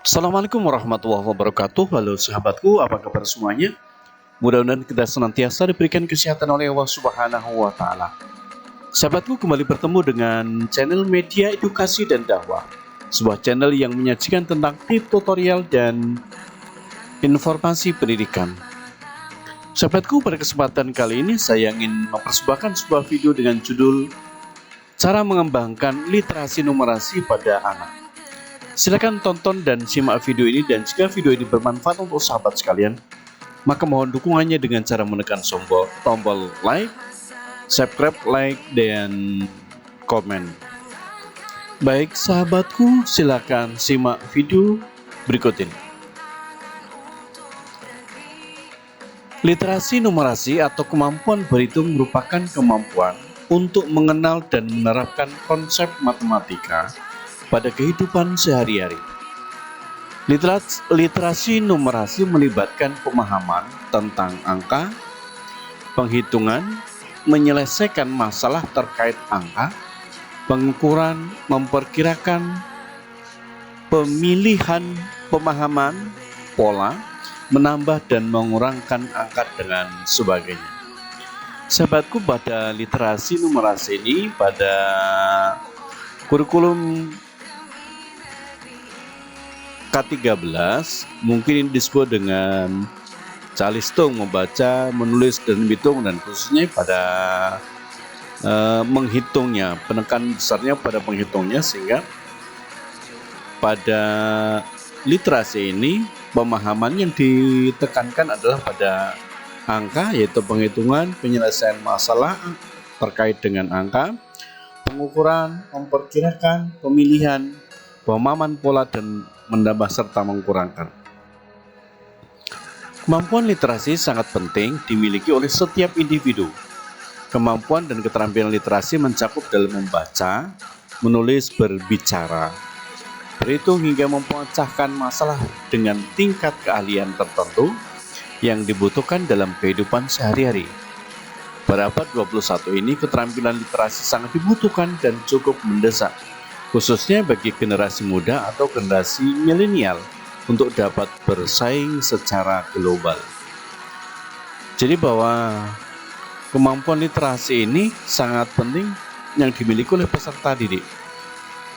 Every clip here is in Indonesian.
Assalamualaikum warahmatullahi wabarakatuh. Halo sahabatku, apa kabar semuanya? Mudah-mudahan kita senantiasa diberikan kesehatan oleh Allah Subhanahu wa taala. Sahabatku, kembali bertemu dengan channel Media Edukasi dan Dakwah. Sebuah channel yang menyajikan tentang tips tutorial dan informasi pendidikan. Sahabatku, pada kesempatan kali ini saya ingin mempersembahkan sebuah video dengan judul Cara Mengembangkan Literasi Numerasi pada Anak. Silakan tonton dan simak video ini, dan jika video ini bermanfaat untuk sahabat sekalian, maka mohon dukungannya dengan cara menekan tombol like, subscribe, like, dan komen. Baik sahabatku, silakan simak video berikut ini. Literasi numerasi atau kemampuan berhitung merupakan kemampuan untuk mengenal dan menerapkan konsep matematika pada kehidupan sehari-hari. Literasi numerasi melibatkan pemahaman tentang angka, penghitungan, menyelesaikan masalah terkait angka, pengukuran, memperkirakan, pemilihan pemahaman, pola, menambah dan mengurangkan angka dan sebagainya. Sahabatku, pada literasi numerasi ini, pada kurikulum K13 mungkin ini disebut dengan calistung, membaca, menulis, dan menghitung, dan khususnya pada menghitungnya, penekanan besarnya pada penghitungnya, sehingga pada literasi ini pemahaman yang ditekankan adalah pada angka, yaitu penghitungan, penyelesaian masalah terkait dengan angka, pengukuran, memperkirakan, pemilihan, pemahaman pola, dan menambah serta mengurangkan. Kemampuan literasi sangat penting dimiliki oleh setiap individu. Kemampuan dan keterampilan literasi mencakup dalam membaca, menulis, berbicara, berhitung, hingga memecahkan masalah dengan tingkat keahlian tertentu yang dibutuhkan dalam kehidupan sehari-hari. Pada abad 21 ini, keterampilan literasi sangat dibutuhkan dan cukup mendesak, khususnya bagi generasi muda atau generasi milenial untuk dapat bersaing secara global. Jadi bahwa kemampuan literasi ini sangat penting yang dimiliki oleh peserta didik.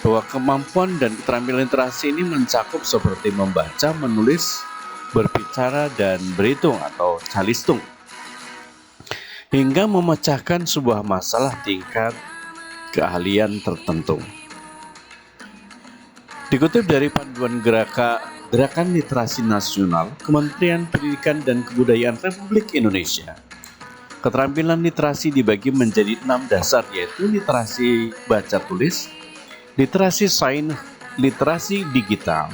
Bahwa kemampuan dan keterampilan literasi ini mencakup seperti membaca, menulis, berbicara, dan berhitung atau calistung, hingga memecahkan sebuah masalah tingkat keahlian tertentu. Dikutip dari Panduan Gerakan Literasi Nasional Kementerian Pendidikan dan Kebudayaan Republik Indonesia, keterampilan literasi dibagi menjadi 6 dasar, yaitu literasi baca tulis, literasi sains, literasi digital,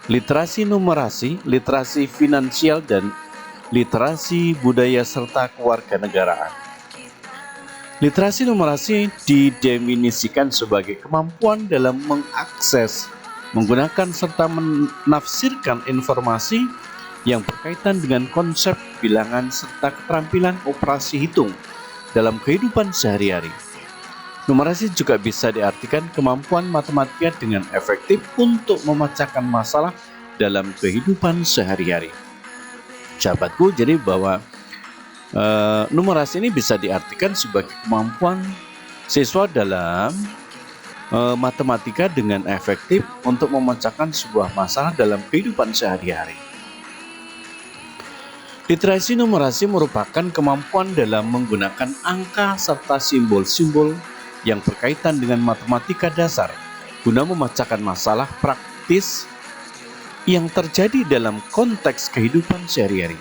literasi numerasi, literasi finansial, dan literasi budaya serta kewarganegaraan. Literasi numerasi didefinisikan sebagai kemampuan dalam mengakses, menggunakan, serta menafsirkan informasi yang berkaitan dengan konsep bilangan serta keterampilan operasi hitung dalam kehidupan sehari-hari. Numerasi juga bisa diartikan kemampuan matematika dengan efektif untuk memecahkan masalah dalam kehidupan sehari-hari. Sahabatku, jadi bahwa numerasi ini bisa diartikan sebagai kemampuan siswa dalam matematika dengan efektif untuk memecahkan sebuah masalah dalam kehidupan sehari-hari. Literasi numerasi merupakan kemampuan dalam menggunakan angka serta simbol-simbol yang berkaitan dengan matematika dasar guna memecahkan masalah praktis yang terjadi dalam konteks kehidupan sehari-hari.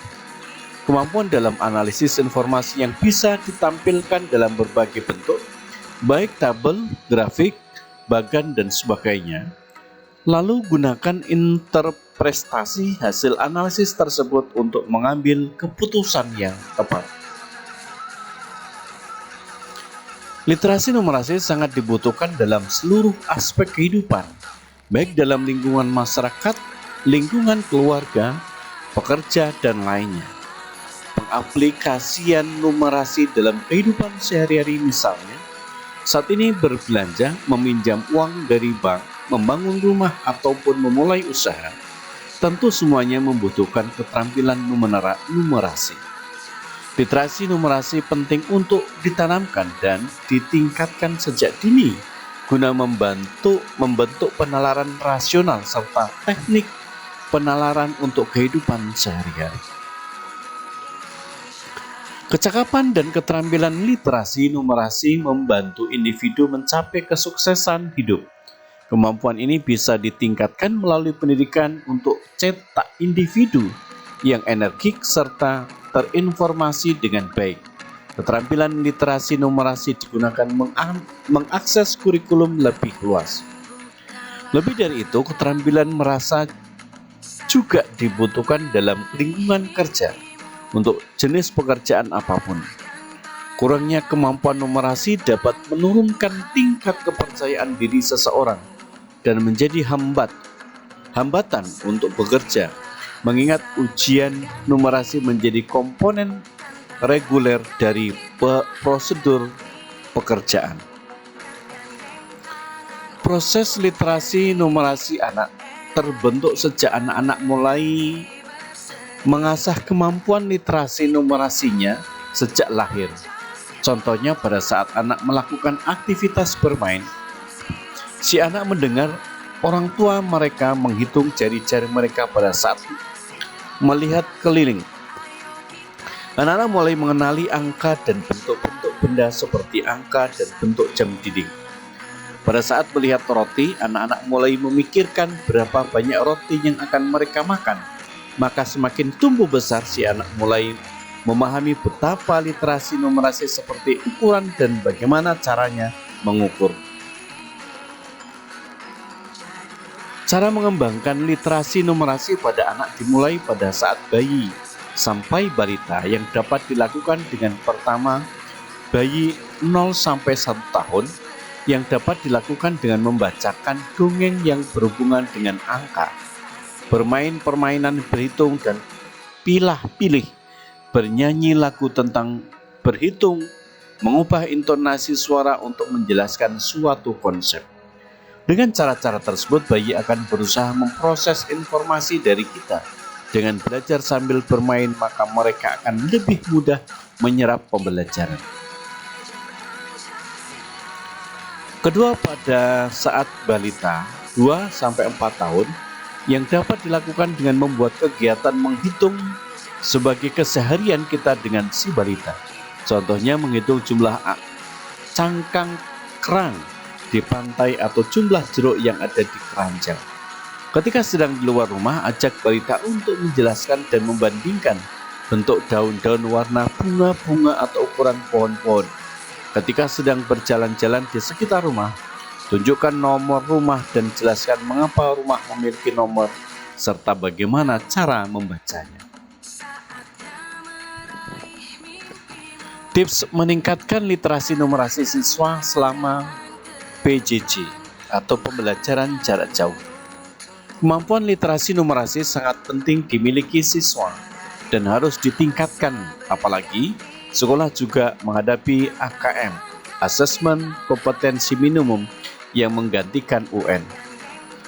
Kemampuan dalam analisis informasi yang bisa ditampilkan dalam berbagai bentuk, baik tabel, grafik, bagan, dan sebagainya. Lalu gunakan interpretasi hasil analisis tersebut untuk mengambil keputusan yang tepat. Literasi numerasi sangat dibutuhkan dalam seluruh aspek kehidupan, baik dalam lingkungan masyarakat, lingkungan keluarga, pekerja, dan lainnya. Pengaplikasian numerasi dalam kehidupan sehari-hari, misalnya saat ini berbelanja, meminjam uang dari bank, membangun rumah ataupun memulai usaha, tentu semuanya membutuhkan keterampilan numerasi. Literasi numerasi penting untuk ditanamkan dan ditingkatkan sejak dini guna membentuk penalaran rasional serta teknik penalaran untuk kehidupan sehari-hari. Kecakapan dan keterampilan literasi numerasi membantu individu mencapai kesuksesan hidup. Kemampuan ini bisa ditingkatkan melalui pendidikan untuk cetak individu yang energik serta terinformasi dengan baik. Keterampilan literasi numerasi digunakan mengakses kurikulum lebih luas. Lebih dari itu, keterampilan merasa juga dibutuhkan dalam lingkungan kerja untuk jenis pekerjaan apapun. Kurangnya kemampuan numerasi dapat menurunkan tingkat kepercayaan diri seseorang dan menjadi hambatan untuk bekerja, mengingat ujian numerasi menjadi komponen reguler dari prosedur pekerjaan. Proses literasi numerasi anak terbentuk sejak anak-anak mulai mengasah kemampuan literasi numerasinya sejak lahir. Contohnya pada saat anak melakukan aktivitas bermain, si anak mendengar orang tua mereka menghitung jari-jari mereka pada saat melihat keliling. Anak-anak mulai mengenali angka dan bentuk-bentuk benda seperti angka dan bentuk jam dinding. Pada saat melihat roti, anak-anak mulai memikirkan berapa banyak roti yang akan mereka makan. Maka semakin tumbuh besar, si anak mulai memahami betapa literasi numerasi seperti ukuran dan bagaimana caranya mengukur. Cara mengembangkan literasi numerasi pada anak dimulai pada saat bayi sampai balita yang dapat dilakukan dengan pertama bayi 0 sampai 1 tahun yang dapat dilakukan dengan membacakan dongeng yang berhubungan dengan angka, bermain permainan berhitung dan pilah-pilih, bernyanyi lagu tentang berhitung, mengubah intonasi suara untuk menjelaskan suatu konsep. Dengan cara-cara tersebut, bayi akan berusaha memproses informasi dari kita. Dengan belajar sambil bermain, maka mereka akan lebih mudah menyerap pembelajaran. Kedua, pada saat balita 2 sampai 4 tahun yang dapat dilakukan dengan membuat kegiatan menghitung sebagai keseharian kita dengan si balita. Contohnya menghitung jumlah cangkang kerang di pantai atau jumlah jeruk yang ada di keranjang. Ketika sedang di luar rumah, ajak balita untuk menjelaskan dan membandingkan bentuk daun-daun, warna bunga-bunga atau ukuran pohon-pohon. Ketika sedang berjalan-jalan di sekitar rumah, tunjukkan nomor rumah dan jelaskan mengapa rumah memiliki nomor serta bagaimana cara membacanya. Tips meningkatkan literasi numerasi siswa selama PJJ atau pembelajaran jarak jauh. Kemampuan literasi numerasi sangat penting dimiliki siswa dan harus ditingkatkan, apalagi sekolah juga menghadapi AKM, Asesmen Kompetensi Minimum, yang menggantikan UN.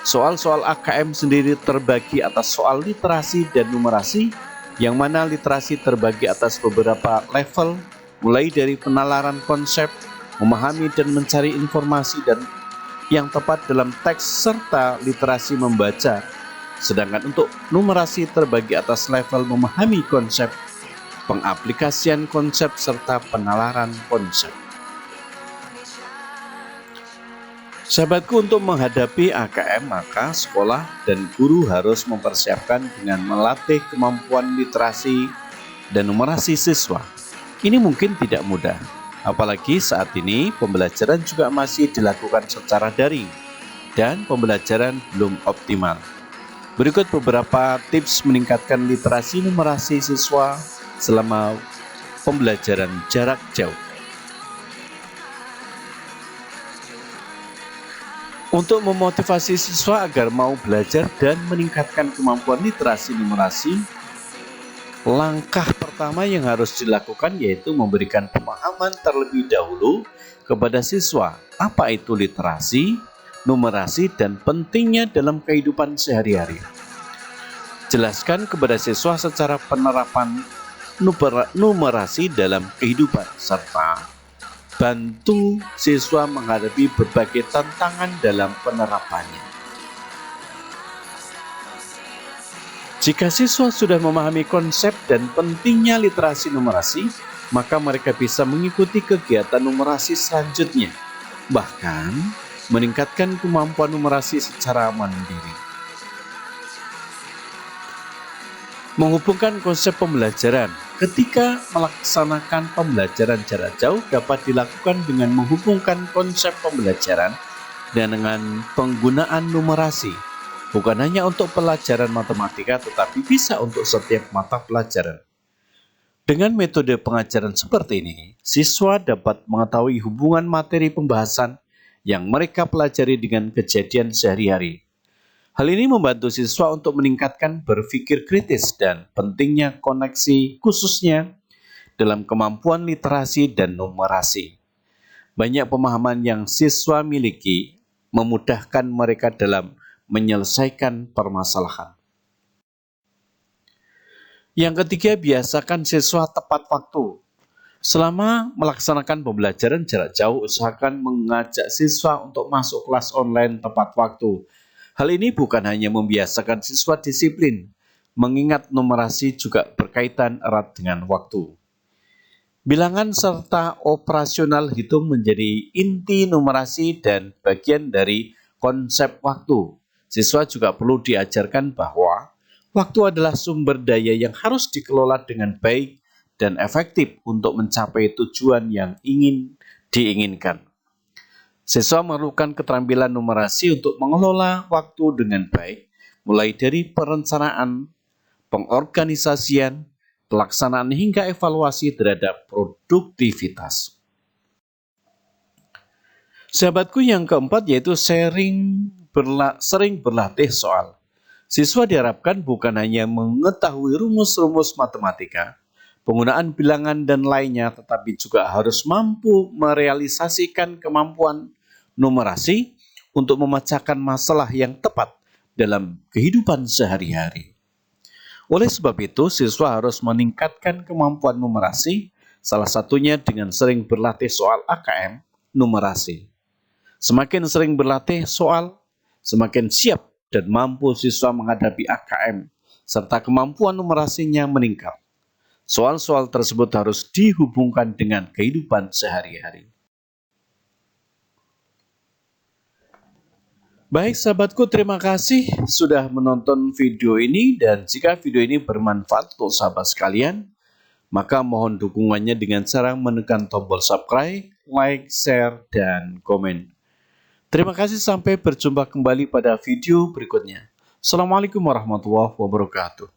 Soal-soal AKM sendiri terbagi atas soal literasi dan numerasi, yang mana literasi terbagi atas beberapa level, mulai dari penalaran konsep, memahami dan mencari informasi dan yang tepat dalam teks, serta literasi membaca. Sedangkan untuk numerasi terbagi atas level memahami konsep, pengaplikasian konsep, serta penalaran konsep. Sahabatku, untuk menghadapi AKM, maka sekolah dan guru harus mempersiapkan dengan melatih kemampuan literasi dan numerasi siswa. Ini mungkin tidak mudah, apalagi saat ini pembelajaran juga masih dilakukan secara daring dan pembelajaran belum optimal. Berikut beberapa tips meningkatkan literasi numerasi siswa selama pembelajaran jarak jauh. Untuk memotivasi siswa agar mau belajar dan meningkatkan kemampuan literasi numerasi, langkah pertama yang harus dilakukan yaitu memberikan pemahaman terlebih dahulu kepada siswa apa itu literasi, numerasi, dan pentingnya dalam kehidupan sehari-hari. Jelaskan kepada siswa secara penerapan numerasi dalam kehidupan, serta bantu siswa menghadapi berbagai tantangan dalam penerapannya. Jika siswa sudah memahami konsep dan pentingnya literasi numerasi, maka mereka bisa mengikuti kegiatan numerasi selanjutnya, bahkan meningkatkan kemampuan numerasi secara mandiri. Menghubungkan konsep pembelajaran. Ketika melaksanakan pembelajaran jarak jauh dapat dilakukan dengan menghubungkan konsep pembelajaran dan dengan penggunaan numerasi. Bukan hanya untuk pelajaran matematika, tetapi bisa untuk setiap mata pelajaran. Dengan metode pengajaran seperti ini, siswa dapat mengetahui hubungan materi pembahasan yang mereka pelajari dengan kejadian sehari-hari. Hal ini membantu siswa untuk meningkatkan berpikir kritis dan pentingnya koneksi, khususnya dalam kemampuan literasi dan numerasi. Banyak pemahaman yang siswa miliki memudahkan mereka dalam menyelesaikan permasalahan. Yang ketiga, biasakan siswa tepat waktu. Selama melaksanakan pembelajaran jarak jauh, usahakan mengajak siswa untuk masuk kelas online tepat waktu. Hal ini bukan hanya membiasakan siswa disiplin, mengingat numerasi juga berkaitan erat dengan waktu. Bilangan serta operasional hitung menjadi inti numerasi dan bagian dari konsep waktu. Siswa juga perlu diajarkan bahwa waktu adalah sumber daya yang harus dikelola dengan baik dan efektif untuk mencapai tujuan yang diinginkan. Siswa memerlukan keterampilan numerasi untuk mengelola waktu dengan baik, mulai dari perencanaan, pengorganisasian, pelaksanaan hingga evaluasi terhadap produktivitas. Sahabatku, yang keempat yaitu sering berlatih soal. Siswa diharapkan bukan hanya mengetahui rumus-rumus matematika, penggunaan bilangan dan lainnya, tetapi juga harus mampu merealisasikan kemampuan numerasi untuk memecahkan masalah yang tepat dalam kehidupan sehari-hari. Oleh sebab itu, siswa harus meningkatkan kemampuan numerasi, salah satunya dengan sering berlatih soal AKM numerasi. Semakin sering berlatih soal, semakin siap dan mampu siswa menghadapi AKM, serta kemampuan numerasinya meningkat. Soal-soal tersebut harus dihubungkan dengan kehidupan sehari-hari. Baik sahabatku, terima kasih sudah menonton video ini, dan jika video ini bermanfaat untuk sahabat sekalian, maka mohon dukungannya dengan cara menekan tombol subscribe, like, share, dan komen. Terima kasih, sampai berjumpa kembali pada video berikutnya. Assalamualaikum warahmatullahi wabarakatuh.